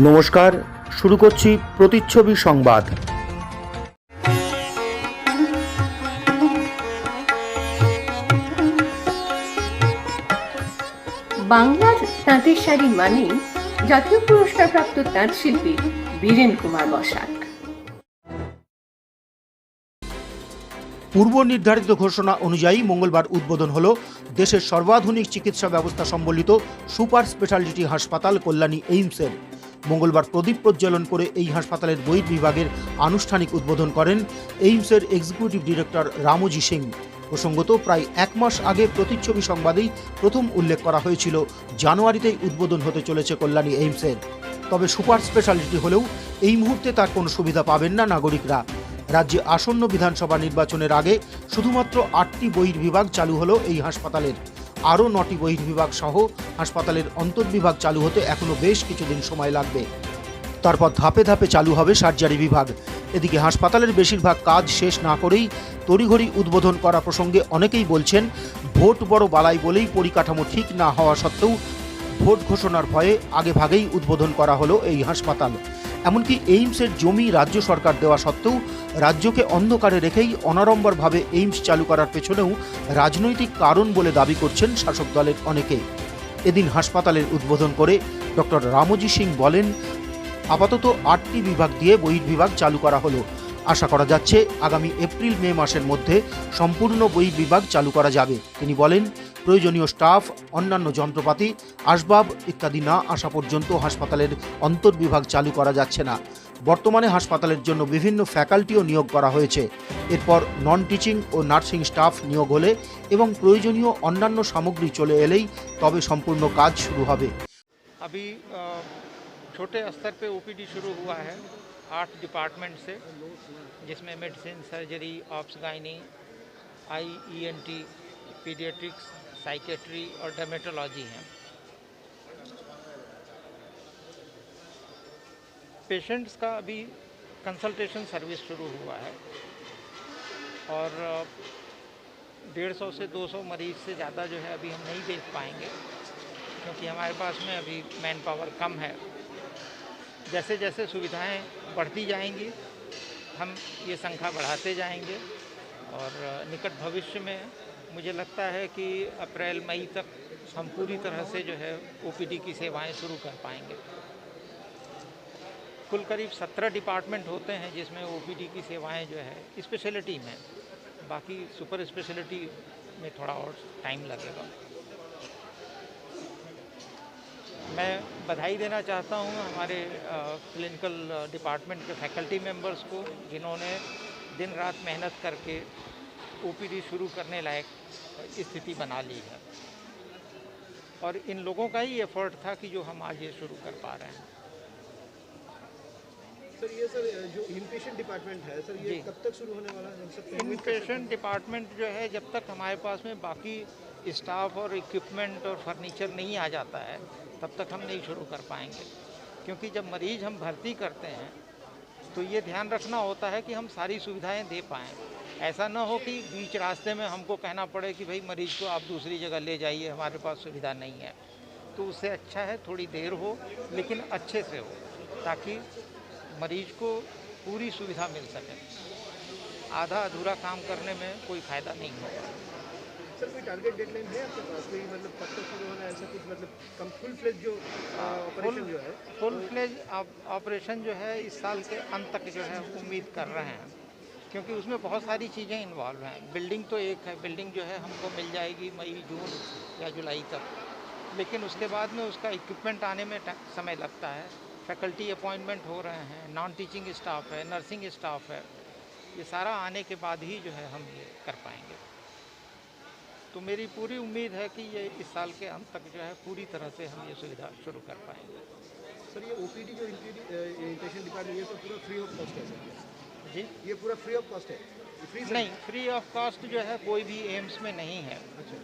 নমস্কার, শুরু করছি প্রতিচ্ছবি সংবাদ। বাংলার তাঁতের শাড়ি মানেই জাতীয় পুরস্কারপ্রাপ্ত তাঁত শিল্পী বীরেন কুমার বসাক। পূর্ব নির্ধারিত ঘোষণা অনুযায়ী মঙ্গলবার উদ্বোধন হলো দেশের সর্বাধুনিক চিকিৎসা ব্যবস্থা সম্বলিত সুপার স্পেশালিটি হাসপাতাল কল্যাণী এইমসের। মঙ্গলবার প্রদীপ প্রজ্বলন করে এই হাসপাতালের বহির্বিভাগের আনুষ্ঠানিক উদ্বোধন করেন এইমসের এক্সিকিউটিভ ডিরেক্টর রামজি সিং। প্রসঙ্গত প্রায় এক মাস আগে প্রতিচ্ছবি সংবাদেই প্রথম উল্লেখ করা হয়েছিল জানুয়ারিতেই উদ্বোধন হতে চলেছে কল্যাণী এইমসের। তবে সুপার স্পেশালিটি হলেও এই মুহূর্তে তার কোনো সুবিধা পাবেন না নাগরিকরা। রাজ্যে আসন্ন বিধানসভা নির্বাচনের আগে শুধুমাত্র 8টি বহির্বিভাগ চালু হলো এই হাসপাতালের। আরও 9টি বহির্বিভাগ সহ হাসপাতালের অন্তর্বিভাগ চালু হতে এখনও বেশ কিছুদিন সময় লাগবে। তারপর ধাপে ধাপে চালু হবে সার্জারি বিভাগ। এদিকে হাসপাতালের বেশিরভাগ কাজ শেষ না করেই তড়িঘড়ি উদ্বোধন করা প্রসঙ্গে অনেকেই বলছেন, ভোট বড় বালাই বলেই পরিকাঠামো ঠিক না হওয়া সত্ত্বেও ভোট ঘোষণার ভয়ে আগেভাগেই উদ্বোধন করা হলো এই হাসপাতাল। এমনকি এইমসের জমি রাজ্য সরকার দেওয়া সত্ত্বেও রাজ্যকে অন্ধকারে রেখেই অনাড়ম্বরভাবে এইমস চালু করার পেছনেও রাজনৈতিক কারণ বলে দাবি করছেন শাসক দলের অনেকে। এদিন হাসপাতালের উদ্বোধন করে ডক্টর রামজি সিং বলেন, আপাতত 8টি বিভাগ দিয়ে বহির্বিভাগ চালু করা হলো। আশা করা যাচ্ছে আগামী এপ্রিল মে মাসের মধ্যে সম্পূর্ণ বহির্বিভাগ চালু করা যাবে। তিনি বলেন, প্রয়োজনীয় স্টাফ, অন্যান্য যন্ত্রপাতি, আসবাব ইত্যাদি না আসা পর্যন্ত হাসপাতালের অন্তর্বিভাগ চালু করা যাচ্ছে না। বর্তমানে হাসপাতালের জন্য বিভিন্ন ফ্যাকাল্টিও নিয়োগ করা হয়েছে। এরপর নন টিচিং ও নার্সিং স্টাফ নিয়োগ হলে এবং প্রয়োজনীয় অন্যান্য সামগ্রী চলে এলেই তবে সম্পূর্ণ কাজ শুরু হবে। अभी छोटे स्तर पे ओपीडी शुरू हुआ है 8 डिपार्टमेंट से, जिसमें medicine, surgery, ops gynae, IENT, paediatrics, psychiatry और डर्मेटोलॉजी हैं। पेशेंट्स का अभी कंसल्टेशन सर्विस शुरू हुआ है और 150 से 200 मरीज से ज़्यादा जो है अभी हम नहीं देख पाएंगे, क्योंकि हमारे पास में अभी मैन पावर कम है। जैसे जैसे सुविधाएं बढ़ती जाएंगी हम ये संख्या बढ़ाते जाएंगे और निकट भविष्य में मुझे लगता है कि अप्रैल मई तक हम पूरी तरह से जो है ओपीडी की सेवाएं शुरू कर पाएंगे। कुल करीब 17 डिपार्टमेंट होते हैं जिसमें ओपीडी की सेवाएं जो है स्पेशलिटी में, बाकी सुपर स्पेशलिटी में थोड़ा और टाइम लगेगा। मैं बधाई देना चाहता हूं हमारे क्लिनिकल डिपार्टमेंट के फैकल्टी मेंबर्स को, जिन्होंने दिन रात मेहनत करके ओपीडी शुरू करने लायक स्थिति बना ली है और इन लोगों का ही एफर्ट था कि जो हम आज ये शुरू कर पा रहे हैं। सर जो इनपेशेंट डिपार्टमेंट है सर, ये कब तक शुरू होने वाला है? इनपेशेंट डिपार्टमेंट जो है, जब तक हमारे पास में बाकी स्टाफ और इक्विपमेंट और फर्नीचर नहीं आ जाता है तब तक हम नहीं शुरू कर पाएंगे, क्योंकि जब मरीज़ हम भर्ती करते हैं तो ये ध्यान रखना होता है कि हम सारी सुविधाएं दे पाएँ। ऐसा ना हो कि बीच रास्ते में हमको कहना पड़े कि भाई मरीज़ को आप दूसरी जगह ले जाइए, हमारे पास सुविधा नहीं है। तो उससे अच्छा है थोड़ी देर हो लेकिन अच्छे से हो, ताकि मरीज़ को पूरी सुविधा मिल सके। आधा अधूरा काम करने में कोई फ़ायदा नहीं होगा। सर कोई टारगेट डेडलाइन है आपके पास, कोई मतलब कब तक शुरू होना है, ऐसा कुछ मतलब कम फुल फ्लेज जो ऑपरेशन जो है? फुल फ्लेज ऑपरेशन जो है इस साल के अंत तक जो है उम्मीद कर रहे हैं, क्योंकि उसमें बहुत सारी चीज़ें इन्वॉल्व हैं। बिल्डिंग तो एक है, बिल्डिंग जो है हमको मिल जाएगी मई, जून या जुलाई तक, लेकिन उसके बाद में उसका इक्विपमेंट आने में समय लगता है। फैकल्टी अपॉइंटमेंट हो रहे हैं, नॉन टीचिंग स्टाफ है, नर्सिंग स्टाफ है, ये सारा आने के बाद ही जो है हम ये कर पाएंगे। तो मेरी पूरी उम्मीद है कि ये इस साल के अंत तक जो है पूरी तरह से हम ये सुविधा शुरू कर पाएंगे। सर ये ओपीडी जो इनपेशेंट डिपार्टमेंट, ये तो पूरा फ्री ऑफ कॉस्ट है सर? जी, ये पूरा फ्री ऑफ कॉस्ट है? फ्री नहीं, फ्री ऑफ कॉस्ट जो है कोई भी एम्स में नहीं है। अच्छा।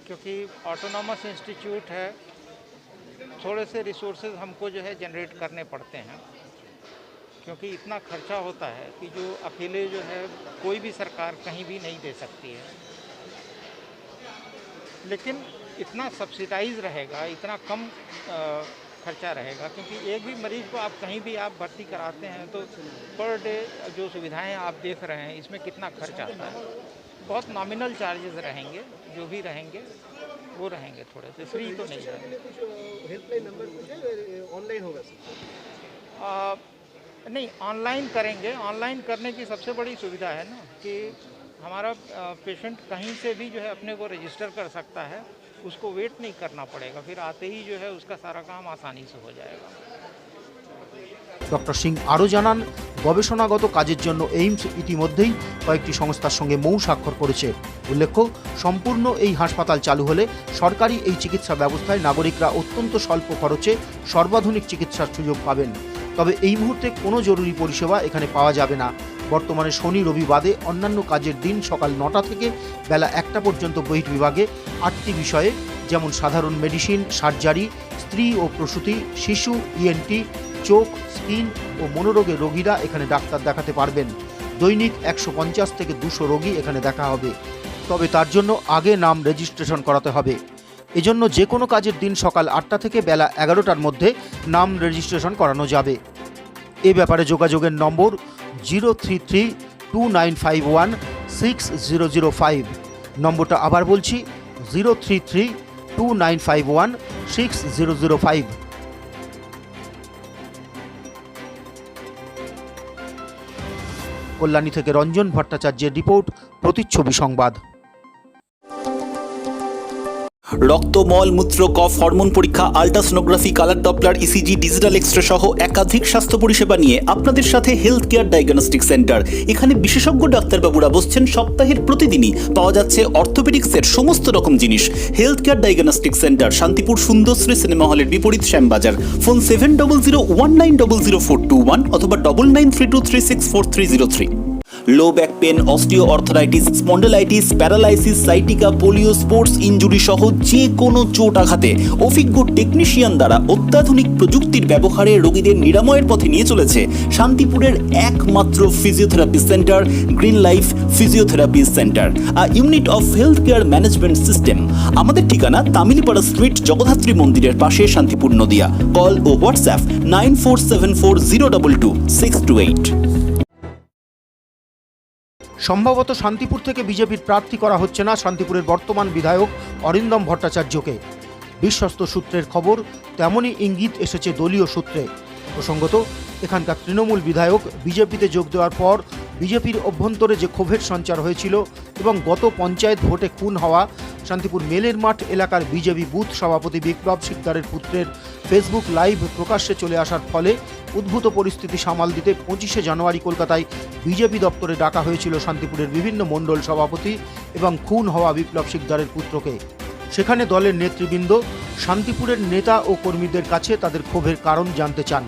क्योंकि ऑटोनॉमस इंस्टीट्यूट है, थोड़े से रिसोर्सेज हमको जो है जनरेट करने पड़ते हैं, क्योंकि इतना खर्चा होता है कि जो अकेले जो है कोई भी सरकार कहीं भी नहीं दे सकती है। लेकिन इतना सब्सिडाइज रहेगा, इतना कम खर्चा रहेगा, क्योंकि एक भी मरीज़ को आप कहीं भी आप भर्ती कराते हैं तो पर डे जो सुविधाएं आप देख रहे हैं इसमें कितना खर्च आता है। बहुत नॉमिनल चार्जेस रहेंगे, जो भी रहेंगे वो रहेंगे, थोड़े से फ्री तो नहीं रहेंगे। कुछ हेल्पलाइन नंबर कुछ है, ऑनलाइन होगा सब? नहीं, ऑनलाइन करेंगे। ऑनलाइन करने की सबसे बड़ी सुविधा है ना कि हमारा पेशेंट कहीं से भी जो है अपने को रजिस्टर कर सकता है, उसको वेट नहीं करना पड़ेगा, फिर आते ही जो है उसका सारा काम आसानी से हो जाएगा। ডক্টর সিং আরও জানান, গবেষণাগত কাজের জন্য এইমস ইতিমধ্যেই কয়েকটি সংস্থার সঙ্গে মৌ স্বাক্ষর করেছে। উল্লেখ্য, সম্পূর্ণ এই হাসপাতাল চালু হলে সরকারি এই চিকিৎসা ব্যবস্থায় নাগরিকরা অত্যন্ত স্বল্প খরচে সর্বাধুনিক চিকিৎসার সুযোগ পাবেন। তবে এই মুহূর্তে কোনো জরুরি পরিষেবা এখানে পাওয়া যাবে না। বর্তমানে শনি রবি বাদে অন্যান্য কাজের দিন সকাল 9টা থেকে বেলা 1টা পর্যন্ত বহির্বিভাগে 8টি বিষয়ে, যেমন সাধারণ মেডিসিন, সার্জারি, স্ত্রী ও প্রসূতি, শিশু, ইএনটি, চোখ, স্কিন ও মনোরোগের রোগীরা এখানে ডাক্তার দেখাতে পারবেন। দৈনিক 150 থেকে 200 রোগী এখানে দেখা হবে। তবে তার জন্য আগে নাম রেজিস্ট্রেশন করাতে হবে। এজন্য যে কোনো কাজের দিন সকাল 8টা থেকে বেলা 11টার মধ্যে নাম রেজিস্ট্রেশন করানো যাবে। এ ব্যাপারে যোগাযোগের নম্বর 03329516005। নম্বরটা আবার বলছি, 03329516005। কল্যাণী থেকে রঞ্জন ভট্টাচার্যের রিপোর্ট, প্রতিচ্ছবি সংবাদ। রক্ত, মল, মূত্র, কফ, হরমোন পরীক্ষা, ultrasonography, colour Doppler, ECG, digital X-ray সহ একাধিক স্বাস্থ্য পরিষেবা নিয়ে আপনাদের সাথে হেলথ কেয়ার ডায়াগনস্টিক সেন্টার। এখানে বিশেষজ্ঞ ডাক্তারবাবুরা বসছেন সপ্তাহের প্রতিদিনই। পাওয়া যাচ্ছে অর্থোপেডিক্সের সমস্ত রকম জিনিস। Health care diagnostic centre, Shantipur Sundarshri cinema হলের বিপরীত, শ্যামবাজার। ফোন 7001900421 অথবা 9932364303। Low back pain, osteoarthritis, spondylitis, paralysis, sciatica, polio, sports injury সহ যে কোনো চোট আঘাতে অভিজ্ঞ টেকনিশিয়ান দ্বারা অত্যাধুনিক প্রযুক্তির ব্যবহারে রোগীদের নিরাময়ের পথে নিয়ে চলেছে শান্তিপুরের একমাত্র physiotherapy centre, green life physiotherapy centre, a unit of health care management system. আমাদের ঠিকানা তামিলিপাড়া স্ট্রিট, জগদ্ধাত্রী মন্দিরের পাশে, শান্তিপুর, নদিয়া। কল ও হোয়াটসঅ্যাপ 9474022628। সম্ভবত শান্তিপুর থেকে বিজেপির প্রার্থী করা হচ্ছে না শান্তিপুরের বর্তমান বিধায়ক অরিন্দম ভট্টাচার্যকে। বিশ্বস্ত সূত্রের খবর, তেমনই ইঙ্গিত এসেছে দলীয় সূত্রে। প্রসঙ্গত, এখানকার তৃণমূল বিধায়ক বিজেপিতে যোগ দেওয়ার পর বিজেপির অভ্যন্তরে যে ক্ষোভের সঞ্চার হয়েছিল এবং গত পঞ্চায়েত ভোটে খুন হওয়া শান্তিপুর মেলের মাঠ এলাকার বিজেপি বুথ সভাপতি বিপ্লব শিকদারের পুত্রের ফেসবুক লাইভ প্রকাশ্যে চলে আসার ফলে উদ্ভূত পরিস্থিতি সামাল দিতে 25শে জানুয়ারি কলকাতায় বিজেপি দপ্তরে ডাকা হয়েছিল শান্তিপুরের বিভিন্ন মণ্ডল সভাপতি এবং খুন হওয়া বিপ্লব শিকদারের পুত্রকে। সেখানে দলের নেতৃবৃন্দ শান্তিপুরের নেতা ও কর্মীদের কাছে তাদের ক্ষোভের কারণ জানতে চান।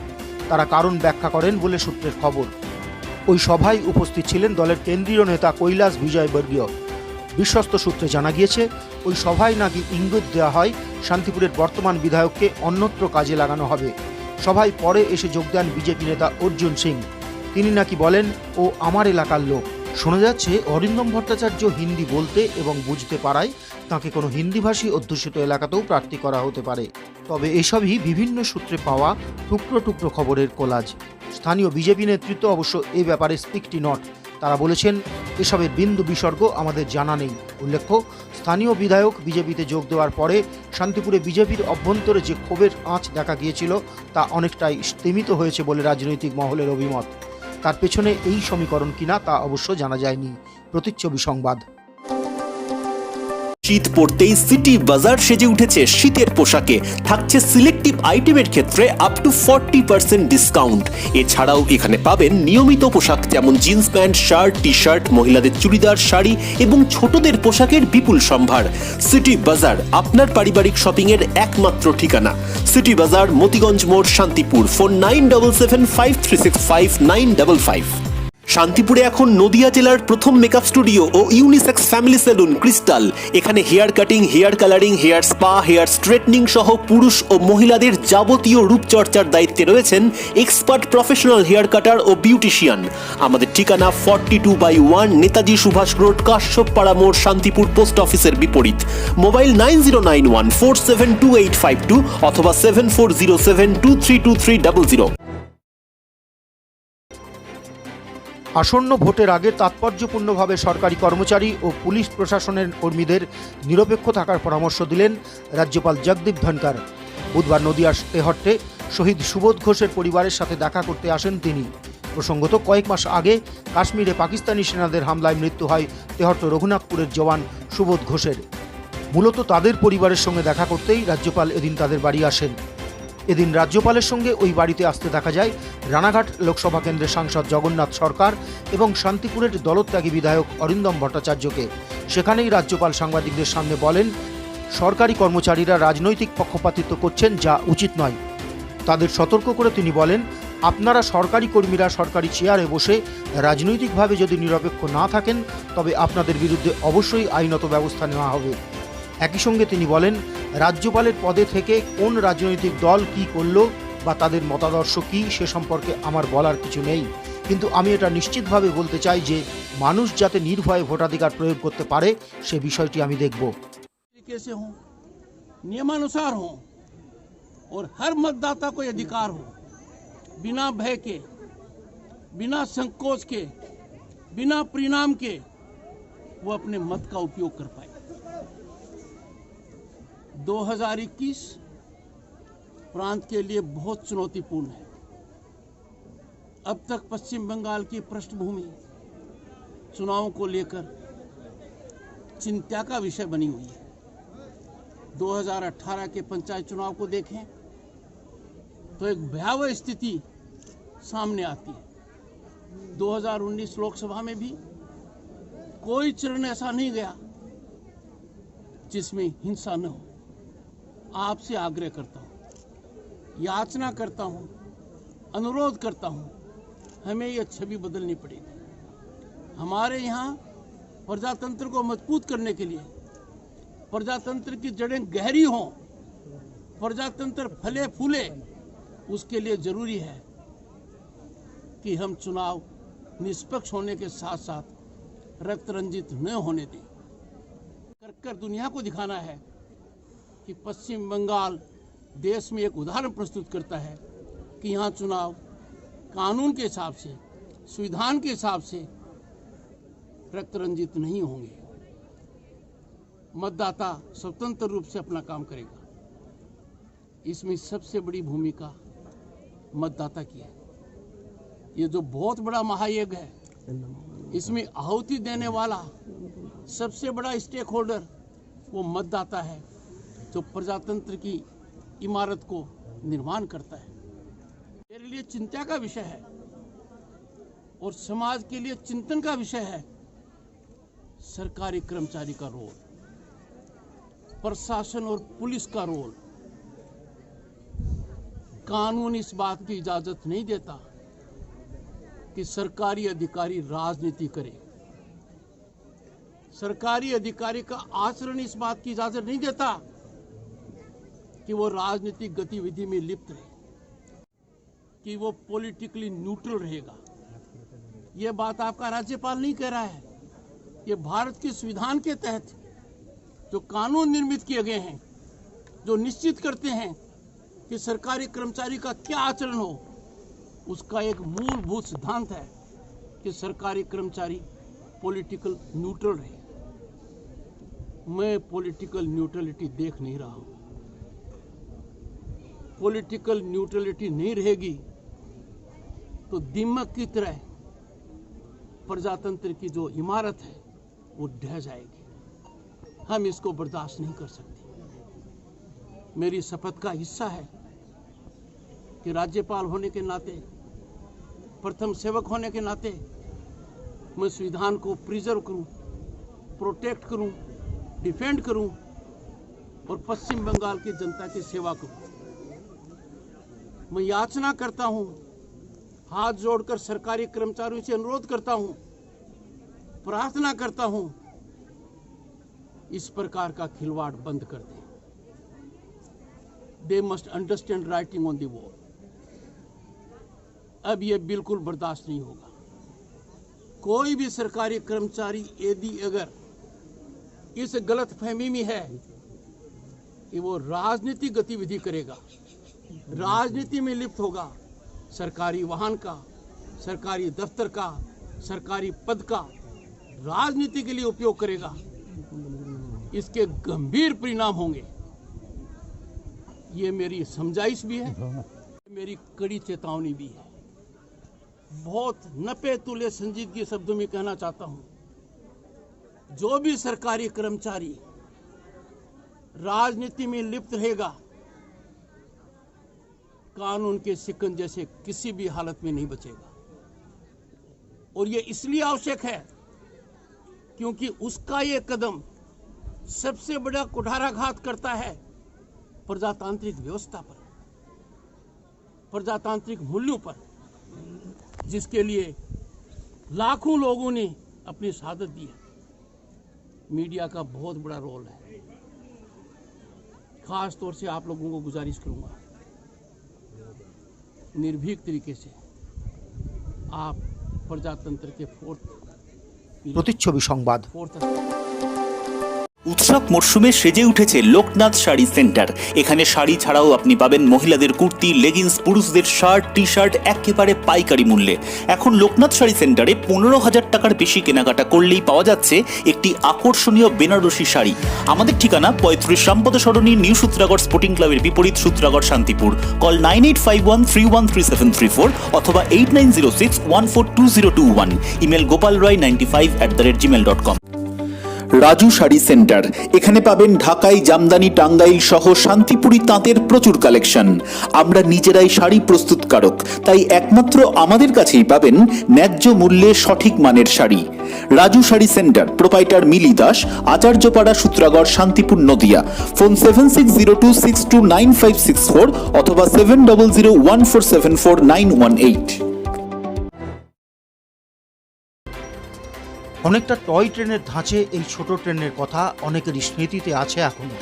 তারা কারণ ব্যাখ্যা করেন বলে সূত্রের খবর। ওই সভায় উপস্থিত ছিলেন দলের কেন্দ্রীয় নেতা কৈলাস বিজয়বর্গীয়। বিশ্বস্ত সূত্রে জানা গিয়েছে, ওই সভায় নাকি ইঙ্গিত দেওয়া হয় শান্তিপুরের বর্তমান বিধায়ককে অন্যত্র কাজে লাগানো হবে। সভায় পরে এসে যোগ দেন বিজেপি নেতা অর্জুন সিং। তিনি নাকি বলেন, ও আমার এলাকার লোক। শোনা যাচ্ছে অরিন্দম ভট্টাচার্য হিন্দি বলতে এবং বুঝতে পারায় তাকে কোনো হিন্দিভাষী অধ্যুষিত এলাকাতেও প্রার্থী করা হতে পারে। তবে এসবই বিভিন্ন সূত্রে পাওয়া টুকরো টুকরো খবরের কোলাজ। স্থানীয় বিজেপি নেতৃত্ব অবশ্য এ ব্যাপারে স্পিকটি নট। তারা বলেছেন, এসবের বিন্দু বিসর্গ আমাদের জানা নেই। উল্লেখ্য, স্থানীয় বিধায়ক বিজেপিতে যোগ দেওয়ার পরে শান্তিপুরে বিজেপির অভ্যন্তরে যে ক্ষোভের আঁচ দেখা গিয়েছিল তা অনেকটাই স্তিমিত হয়েছে বলে রাজনৈতিক মহলের অভিমত। তার পেছনে এই সমীকরণ কিনা তা অবশ্য জানা যায়নি। প্রতিচ্ছবি সংবাদ। শীত পড়তেই সিটি বাজার সেজে উঠেছে শীতের পোশাকে। থাকছে সিলেক্টিভ আইটেমের ক্ষেত্রে আপ টু 40% ডিসকাউন্ট। এছাড়াও এখানে পাবেন নিয়মিত পোশাক যেমন jeans pant, shirt, T shirt, মহিলাদের চুড়িদার, শাড়ি এবং ছোটদের পোশাকের বিপুল সম্ভার। সিটি বাজার আপনার পারিবারিক শপিং এর একমাত্র ঠিকানা। সিটি বাজার, মতিগঞ্জ মোড়, শান্তিপুর। ফোন 9775365955। শান্তিপুরে এখন নদিয়া জেলার প্রথম মেকআপ স্টুডিও ও ইউনিসেক্স ফ্যামিলি সেলুন ক্রিস্টাল। এখানে hair cutting, hair colouring, hair spa, hair straightening সহ পুরুষ ও মহিলাদের যাবতীয় রূপচর্চার দায়িত্বে রয়েছেন এক্সপার্ট প্রফেশনাল হেয়ার কাটার ও বিউটিশিয়ান। আমাদের ঠিকানা 42/1 নেতাজি সুভাষ রোড, কাশ্যপপাড়া মোড়, শান্তিপুর পোস্ট অফিসের বিপরীত। মোবাইল 9091472852 অথবা 7407232300। আসন্ন ভোটের আগে তাৎপর্যপূর্ণভাবে সরকারি কর্মচারী ও পুলিশ প্রশাসনের কর্মীদের নিরপেক্ষ থাকার পরামর্শ দিলেন রাজ্যপাল জগদীপ ধনকর। বুধবার নদিয়ার তেহট্টে শহীদ সুবোধ ঘোষের পরিবারের সাথে দেখা করতে আসেন তিনি। প্রসঙ্গত, কয়েক মাস আগে কাশ্মীরে পাকিস্তানি সেনাদের হামলায় মৃত্যু হয় তেহট্ট রঘুনাথপুরের জওয়ান সুবোধ ঘোষের। মূলত তাদের পরিবারের সঙ্গে দেখা করতেই রাজ্যপাল এদিন তাদের বাড়ি আসেন। এদিন রাজ্যপালের সঙ্গে ওই বাড়িতে আসতে দেখা যায় রানাঘাট লোকসভা কেন্দ্রের সাংসদ জগন্নাথ সরকার এবং শান্তিপুরের দলত্যাগী বিধায়ক অরিন্দম ভট্টাচার্যকে। সেখানেই রাজ্যপাল সাংবাদিকদের সামনে বলেন, সরকারি কর্মচারীরা রাজনৈতিক পক্ষপাতিত্ব করছেন, যা উচিত নয়। তাদের সতর্ক করে তিনি বলেন, আপনারা সরকারি কর্মীরা সরকারি চেয়ারে বসে রাজনৈতিকভাবে যদি নিরপেক্ষ না থাকেন তবে আপনাদের বিরুদ্ধে অবশ্যই আইনত ব্যবস্থা নেওয়া হবে। একই সঙ্গে তিনি বলেন, রাজ্যপালের পদে থেকে কোন রাজনৈতিক দল কি করলো বা তাদের মতাদর্শ কি সে সম্পর্কে আমার বলার কিছু নেই, কিন্তু আমি এটা নিশ্চিতভাবে বলতে চাই যে মানুষ যাতে নির্ভয়ে ভোটাধিকার প্রয়োগ করতে পারে সে বিষয়টি আমি দেখব। कैसे हों, नियमानुसार हों और हर मतदाता को अधिकार हो, बिना भय के, बिना संकोच के, बिना परिणाम के वो अपने मत का उपयोग कर पाए। 2021 प्रांत के लिए बहुत चुनौतीपूर्ण है। अब तक पश्चिम बंगाल की पृष्ठभूमि चुनावों को लेकर चिंता का विषय बनी हुई है। 2018 के पंचायत चुनाव को देखें तो एक भयावह स्थिति सामने आती है। 2019 लोकसभा में भी कोई चरण ऐसा नहीं गया जिसमें हिंसा न हो। आपसे आग्रह करता हूं, याचना करता हूं, अनुरोध करता हूं, हमें यह छवि बदलनी पड़ेगी। हमारे यहाँ प्रजातंत्र को मजबूत करने के लिए, प्रजातंत्र की जड़ें गहरी हों, प्रजातंत्र फले फूले, उसके लिए जरूरी है कि हम चुनाव निष्पक्ष होने के साथ साथ रक्त रंजित न होने दें। कर दुनिया को दिखाना है कि पश्चिम बंगाल देश में एक उदाहरण प्रस्तुत करता है कि यहाँ चुनाव कानून के हिसाब से, संविधान के हिसाब से रक्त रंजित नहीं होंगे। मतदाता स्वतंत्र रूप से अपना काम करेगा। इसमें सबसे बड़ी भूमिका मतदाता की है। ये जो बहुत बड़ा महायज्ञ है, इसमें आहुति देने वाला सबसे बड़ा स्टेक होल्डर वो मतदाता है, जो प्रजातंत्र की इमारत को निर्माण करता है। मेरे लिए चिंता का विषय है और समाज के लिए चिंतन का विषय है सरकारी कर्मचारी का रोल, प्रशासन और पुलिस का रोल। कानून इस बात की इजाजत नहीं देता कि सरकारी अधिकारी राजनीति करे। सरकारी अधिकारी का आचरण इस बात की इजाजत नहीं देता कि वो राजनीतिक गतिविधि में लिप्त रहे, कि वो पॉलिटिकली न्यूट्रल रहेगा। ये बात आपका राज्यपाल नहीं कह रहा है। ये भारत के संविधान के तहत जो कानून निर्मित किए गए हैं, जो निश्चित करते हैं कि सरकारी कर्मचारी का क्या आचरण हो, उसका एक मूलभूत सिद्धांत है कि सरकारी कर्मचारी पॉलिटिकल न्यूट्रल रहे। मैं पॉलिटिकल न्यूट्रलिटी देख नहीं रहा हूं। पॉलिटिकल न्यूट्रलिटी नहीं रहेगी तो दीमक की तरह प्रजातंत्र की जो इमारत है वो ढह जाएगी। हम इसको बर्दाश्त नहीं कर सकते। मेरी शपथ का हिस्सा है कि राज्यपाल होने के नाते, प्रथम सेवक होने के नाते मैं संविधान को प्रिजर्व करूं, प्रोटेक्ट करूं, डिफेंड करूं और पश्चिम बंगाल की जनता की सेवा करूं। मैं याचना करता हूं, हाथ जोड़कर सरकारी कर्मचारियों से अनुरोध करता हूं, प्रार्थना करता हूं, इस प्रकार का खिलवाड़ बंद कर दें। They must understand writing on the wall. अब यह बिल्कुल बर्दाश्त नहीं होगा। कोई भी सरकारी कर्मचारी यदि अगर इस गलत फहमी में है कि वो राजनीतिक गतिविधि करेगा, राजनीति में लिप्त होगा, सरकारी वाहन का, सरकारी दफ्तर का, सरकारी पद का राजनीति के लिए उपयोग करेगा, इसके गंभीर परिणाम होंगे। ये मेरी समझाइश भी है, मेरी कड़ी चेतावनी भी है। बहुत नपे तुले संजीदगी शब्दों में कहना चाहता हूं, जो भी सरकारी कर्मचारी राजनीति में लिप्त रहेगा, कानून के शिकंजे से किसी भी हालत में नहीं बचेगा। और ये इसलिए आवश्यक है क्योंकि उसका ये कदम सबसे बड़ा कुठाराघात करता है प्रजातांत्रिक व्यवस्था पर, प्रजातांत्रिक मूल्यों पर, जिसके लिए लाखों लोगों ने अपनी शहादत दी है। मीडिया का बहुत बड़ा रोल है। खास तौर से आप लोगों को गुजारिश करूंगा, निर्भीक तरीके से आप प्रजातंत्र के প্রতিচ্ছবি সংবাদ। উৎসব মরশুমে সেজে উঠেছে লোকনাথ শাড়ি সেন্টার। এখানে শাড়ি ছাড়াও আপনি পাবেন মহিলাদের কুর্তি, লেগিংস, পুরুষদের শার্ট, টি শার্ট একেবারে পাইকারি মূল্যে। এখন লোকনাথ শাড়ি সেন্টারে 15,000 টাকার বেশি কেনাকাটা করলেই পাওয়া যাচ্ছে একটি আকর্ষণীয় বেনারসি শাড়ি। আমাদের ঠিকানা 35 রামপদ সরণি, নিউ সূত্রাগড় স্পোর্টিং ক্লাবের বিপরীত, সূত্রাগড়, শান্তিপুর। কল 9851313734 অথবা 8906142021। Email gopalroy95@gmail.com। Raju sari centre. এখানে পাবেন ঢাকাই, জামদানি, টাঙ্গাইল সহ শান্তিপুরি তাঁতের প্রচুর কালেকশন। আমরা নিজেরাই শাড়ি প্রস্তুতকারক, তাই একমাত্র আমাদের কাছেই পাবেন ন্যায্য মূল্যে সঠিক মানের শাড়ি। রাজু শাড়ি সেন্টার, প্রোপাইটার মিলি দাস, আচার্যপাড়া, সূত্রাগড়, শান্তিপুর, নদিয়া। ফোন 7602629564 অথবা 7001474918। অনেকটা টয় ট্রেনের ধাঁচে এই ছোট ট্রেনের কথা অনেকেরই স্মৃতিতে আছে এখনো।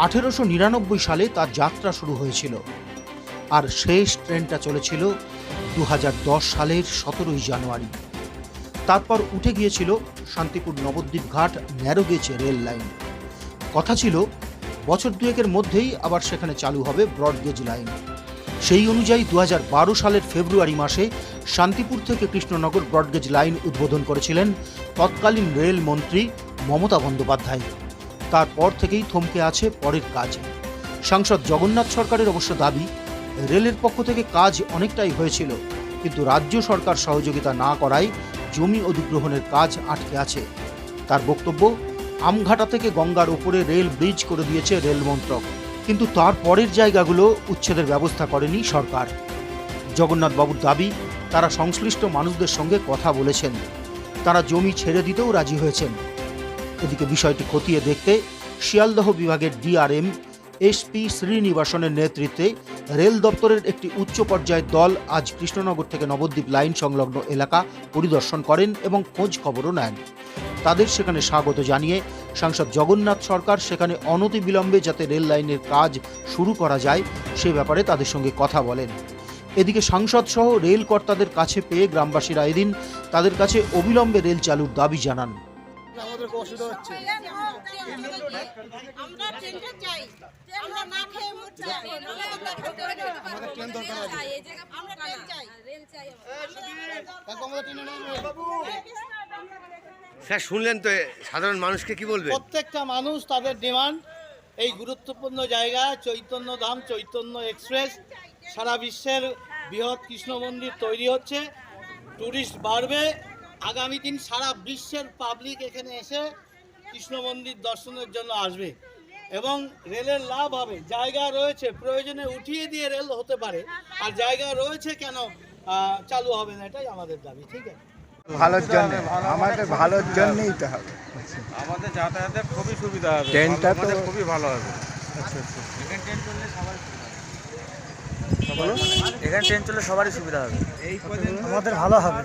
1899 সালে তার যাত্রা শুরু হয়েছিল, আর শেষ ট্রেনটা চলেছিল 2010 সালের 17 জানুয়ারি। তারপর উঠে গিয়েছিল শান্তিপুর নবদ্বীপ ঘাট ন্যারোগেজ রেল লাইন। কথা ছিল বছর দুয়েকের মধ্যেই আবার সেখানে চালু হবে ব্রডগেজ লাইন। সেই অনুযায়ী 2012 সালের ফেব্রুয়ারি মাসে শান্তিপুর থেকে কৃষ্ণনগর ব্রডগেজ লাইন উদ্বোধন করেছিলেন তৎকালীন রেল মন্ত্রী মমতা বন্দ্যোপাধ্যায়। তারপর থেকেই থমকে আছে পরের কাজ। সাংসদ জগন্নাথ সরকারের অবশ্য দাবি, রেলের পক্ষ থেকে কাজ অনেকটাই হয়েছিল, কিন্তু রাজ্য সরকার সহযোগিতা না করায় জমি অধিগ্রহণের কাজ আটকে আছে। তার বক্তব্য, আমঘাটা থেকে গঙ্গার ওপরে রেল ব্রিজ করে দিয়েছে রেল মন্ত্রক, কিন্তু তার পরের জায়গাগুলো উচ্ছেদের ব্যবস্থা করেনি সরকার। জগন্নাথ বাবুর দাবি, তারা সংশ্লিষ্ট মানুষদের সঙ্গে কথা বলেছেন, তারা জমি ছেড়ে দিতেও রাজি হয়েছেন। এদিকে বিষয়টি খতিয়ে দেখতে শিয়ালদহ বিভাগের ডিআরএম এসপি শ্রীনিবাসনের নেতৃত্বে রেল দপ্তরের একটি উচ্চ পর্যায়ের দল আজ কৃষ্ণনগর থেকে নবদ্বীপ লাইন সংলগ্ন এলাকা পরিদর্শন করেন এবং খোঁজ খবরও নেন। তাদের সেখানে স্বাগত জানিয়ে সাংসদ জগন্নাথ সরকার সেখানে অনতিবিলম্বে যাতে রেল লাইনের কাজ শুরু করা যায় সে ব্যাপারে তাদের সঙ্গে কথা বলেন। এদিকে সাংসদ সহ রেল কর্তাদের কাছে পেয়ে গ্রামবাসীরা এদিন তাদের কাছে অবিলম্বে রেল চালুর দাবি জানান। আমাদের অসুবিধা হচ্ছে, আমরা ট্রেনটা চাই, আমরা না খেয়ে মরছি, আমাদের ট্রেন দরকার আছে, আমরা ট্রেন চাই, রেল চাই। স্যার শুনলেন তো, সাধারণ মানুষকে কি বলবেন? প্রত্যেকটা মানুষ তাদের ডিমান্ড, এই গুরুত্বপূর্ণ জায়গা চৈতন্য ধাম, চৈতন্য এক্সপ্রেস, সারা বিশ্বের বৃহৎ কৃষ্ণ মন্দির তৈরি হচ্ছে, টুরিস্ট বাড়বে। আগামী দিন সারা বিশ্বের পাবলিক এখানে এসে কৃষ্ণ মন্দির দর্শনের জন্য আসবে এবং রেলের লাভ হবে। জায়গা রয়েছে, প্রয়োজনে উঠিয়ে দিয়ে রেল হতে পারে, আর জায়গা রয়েছে কেন চালু হবে না, এটাই আমাদের দাবি। ঠিক আছে, ভালোর জন্য, আমাদের ভালোর জন্যই তো হবে। আমাদের যাতায়াতের খুবই সুবিধা হবে, ট্রেনটা তো খুবই ভালো হবে। আচ্ছা আচ্ছা, এখানে ট্রেন চললে সবারই সুবিধা হবে। আমাদের ভালো হবে।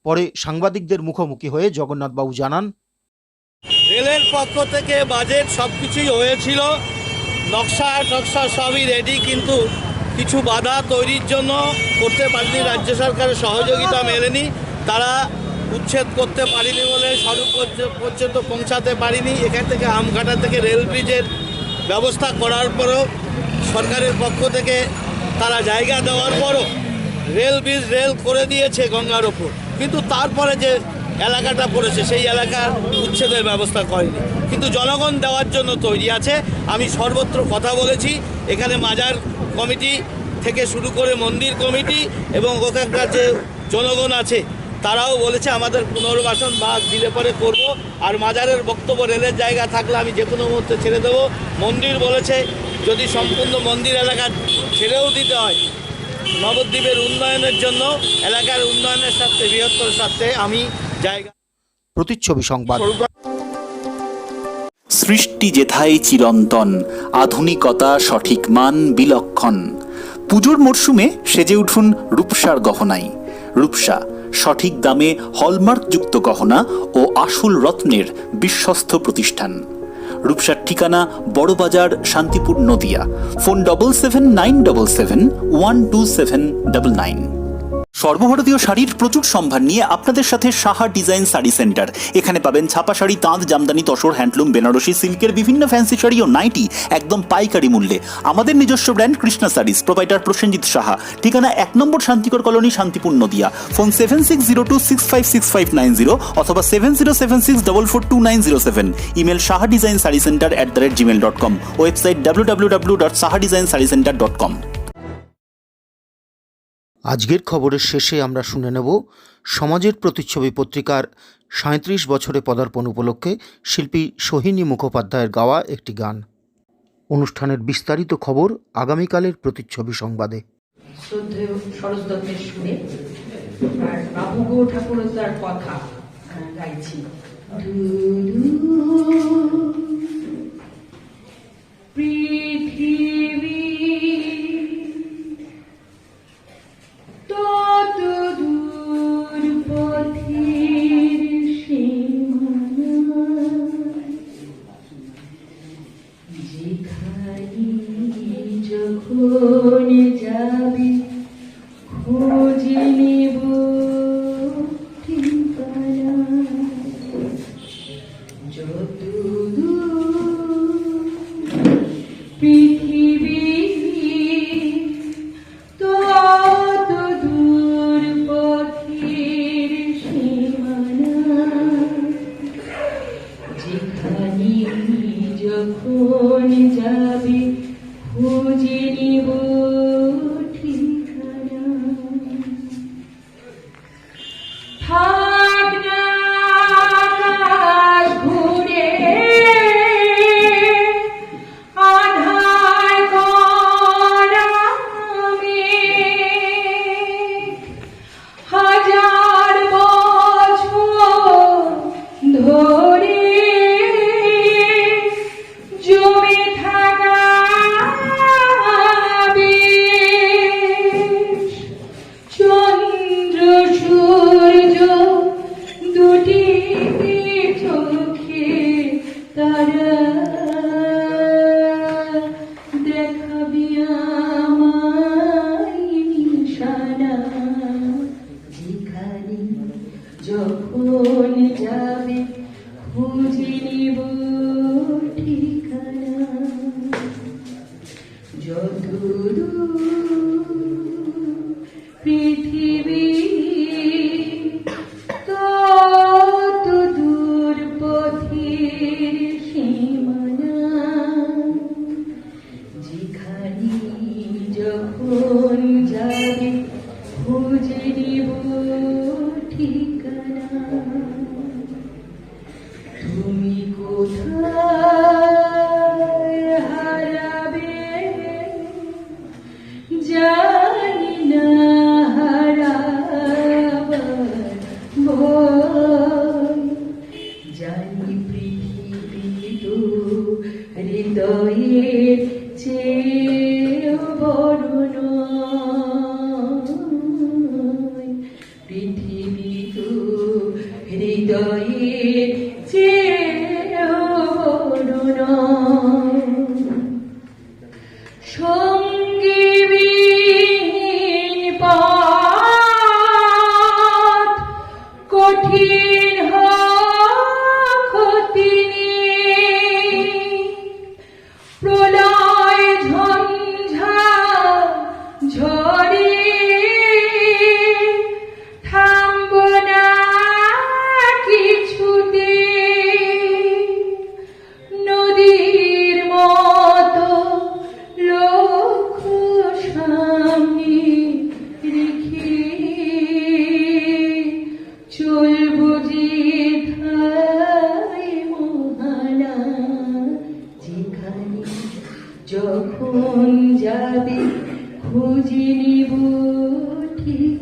পরে সাংবাদিকদের মুখোমুখি হয়ে জগন্নাথবাবু জানান, রেলের পক্ষ থেকে বাজেট সব কিছুই হয়েছিল, নকশা সবই রেডি, কিন্তু কিছু বাধা তৈরির জন্য করতে পারেনি, রাজ্য সরকারের সহযোগিতা মেলেনি, তারা উচ্ছেদ করতে পারেনি বলে স্বরূপ পর্যন্ত পৌঁছাতে পারিনি। এখান থেকে আমঘাটা থেকে রেল ব্রিজের ব্যবস্থা করার পরও সরকারের পক্ষ থেকে তারা জায়গা দেওয়ার পরও রেল করে দিয়েছে গঙ্গার ওপর, কিন্তু তারপরে যে এলাকাটা পড়েছে সেই এলাকার উচ্ছেদের ব্যবস্থা করেনি। কিন্তু জনগণ দেওয়ার জন্য তৈরি আছে। আমি সর্বত্র কথা বলেছি, এখানে মাজার কমিটি থেকে শুরু করে মন্দির কমিটি এবং ওখানকার যে জনগণ আছে তারাও বলেছে আমাদের পুনর্বাসন বা দিলে পরে করব। আর মাজারের বক্তব্য, রেলের জায়গা থাকলে আমি যে কোনো মুহূর্তে ছেড়ে দেবো। মন্দির বলেছে যদি সম্পূর্ণ মন্দির এলাকা ছেড়েও দিতে হয়, নবদ্বীপের উন্নয়নের জন্য, এলাকার উন্নয়নের স্বার্থে, বৃহত্তর স্বার্থে আমি জায়গা। প্রতিচ্ছবি সংবাদ। সৃষ্টি যেথায় চিরন্তন, আধুনিকতা সঠিক মান বিলক্ষণ। পুজোর মরশুমে সেজে উঠুন রূপসার গহনায়। রূপসা সঠিক দামে হলমার্কযুক্ত গহনা ও আসল রত্নের বিশ্বস্ত প্রতিষ্ঠান। রূপসার ঠিকানা বড়বাজার, শান্তিপুর, নদিয়া। ফোন 7797712799। সর্বভারতীয় শাড়ির প্রচুর সম্ভার নিয়ে আপনাদের সাথে সাহা ডিজাইন শাড়ি সেন্টার। এখানে পাবেন ছাপা শাড়ি, তাঁত, জামদানি, তসর, হ্যান্ডলুম, বেনারসি, সিল্কের বিভিন্ন ফ্যান্সি শাড়ি ও নাইটি একদম পাইকারি মূল্যে। আমাদের নিজস্ব brand Krishna saris, proprietor Prosenjit Saha. ঠিকানা 1 নম্বর শান্তিকর কলোনি, শান্তিপুর, নদিয়া। ফোন 7602656590 অথবা 7076442907। Email sahadesignsaricenter@gmail.com। Website www.sahadesignsarecenter.com। আজকের খবরের শেষে আমরা শুনে নেব সমাজের প্রতিচ্ছবি পত্রিকার 37 বছরে পদার্পণ উপলক্ষে শিল্পী সোহিনী মুখোপাধ্যায়ের গাওয়া একটি গান। অনুষ্ঠানের বিস্তারিত খবর আগামীকালের প্রতিচ্ছবি সংবাদে। শ্রদ্ধেয় সরোজ দত্তের সুরে আর বাবু গো ঠাকুরদার কথা গাইছি। পৃথিবী তত দূর পথের সীমানা, যেখানে যখন যাবে খোঁজে নেব ঠিকানা। যত দূর পৃথিবী তত দূর পথের সীমানা, যেখানে যখন যাবে খুঁজে নিব ঠিকানা। থাক না আকাশ ঘুরে আধার করা মেঘ, হাজার বছর ধরে জমে থাকা বেশ। চন্দ্র সূর্য দুটি চোখে তারা দেখাবি আমায় নিশানা, যেখানে যখন যাবে খুঁজে নিব ঠিকানা। যত দূর পৃথিবী তত দূর পথের সীমানা, যেখানে যখন যাবে খুঁজে নিব ঠিকানা। তুমি কোথায় হারাবে জানি না, হারাবার ভয়। জানি পৃথিবী তো হৃদয়ের চেয়ে বড় নয়। যখন যাবে খুঁজে নিব ঠিক